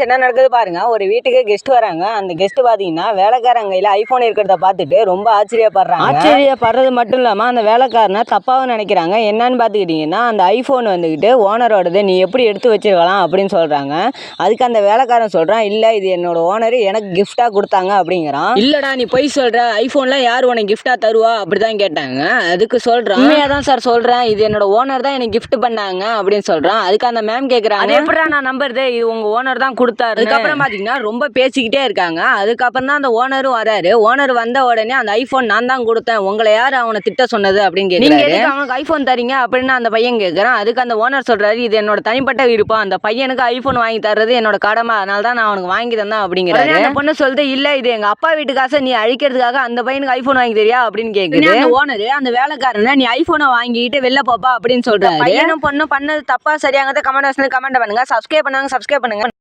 என்ன நடக்குது பாருங்க. ஒரு வீட்டுக்கு கெஸ்ட் வராங்க. அந்த கெஸ்ட் பாத்தீங்கன்னா வேலைக்காரங்க கையில ஐபோன் இருக்கிறத பார்த்துட்டு ரொம்ப ஆச்சரியப்படுறாங்க. ஆச்சரியப்படுறது மட்டும் இல்லாம அந்த வேலைக்காரனை தப்பாவும் நினைக்கிறாங்க. என்னன்னு பாத்துக்கிட்டீங்கன்னா அந்த ஐபோன் வந்துகிட்டு ஓனரோடது, நீ எப்படி எடுத்து வச்சிருக்கலாம் அப்படின்னு சொல்றாங்க. அதுக்கு அந்த வேலைக்காரன் சொல்றான், இல்ல இது என்னோட ஓனர் எனக்கு கிஃப்டா கொடுத்தாங்க அப்படிங்கிறான். இல்லடா நீ பொய் சொல்ற, ஐபோன்லாம் யார் உனக்கு கிஃப்டா தருவா அப்படிதான் கேட்டாங்க. அதுக்கு சொல்றான், உண்மையாதான் சார் சொல்றேன், இது என்னோட ஓனர் தான் எனக்கு கிஃப்ட் பண்ணாங்க அப்படின்னு சொல்றான். அதுக்கு அந்த மேம் கேக்குறாங்க, அது எப்படிடா நான் நம்புறது, இது உங்க ஓனர் தான் கொடுத்தாரு. அதுக்கப்புறம் பாத்தீங்கன்னா ரொம்ப பேசிக்கிட்டே இருக்காங்க. அதுக்கப்புறம் தான் அந்த ஓனரும் வராரு. ஓனர் வந்த உடனே அந்த ஐபோன் நான் தான் கொடுத்தேன், உங்களை யார் அவனை திட்ட சொன்னது அப்படின்னு கேக்குறாரு. அவனுக்கு ஐபோன் தரீங்க அப்படின்னு அந்த பையன் கேட்கறான். அதுக்கு அந்த ஓனர் சொல்றாரு, இது என்னோட தனிப்பட்ட விருப்பம், அந்த பையனுக்கு ஐபோன் வாங்கி தர்றது என்னோட கடமை, அதனால தான் நான் அவனுக்கு வாங்கி தந்தேன் அப்படிங்கிறாரு. அந்த பொண்ணு சொல்லுது, இல்ல இது எங்க அப்பா வீட்டு காசை நீ அழிக்கிறதுக்காக அந்த பையனுக்கு ஐபோன் வாங்கி தெரியா அப்படின்னு கேக்குது. அந்த ஓனர் அந்த வேலைக்காரனை, நீ ஐபோனை வாங்கிட்டு வெளில போப்பா அப்படின்னு சொல்றாரு. பையனும் பொண்ணு பண்ணது தப்பா சரியாங்கிறத கமெண்ட் பண்ணுங்க. சப்ஸ்கிரைப் பண்ணுங்க.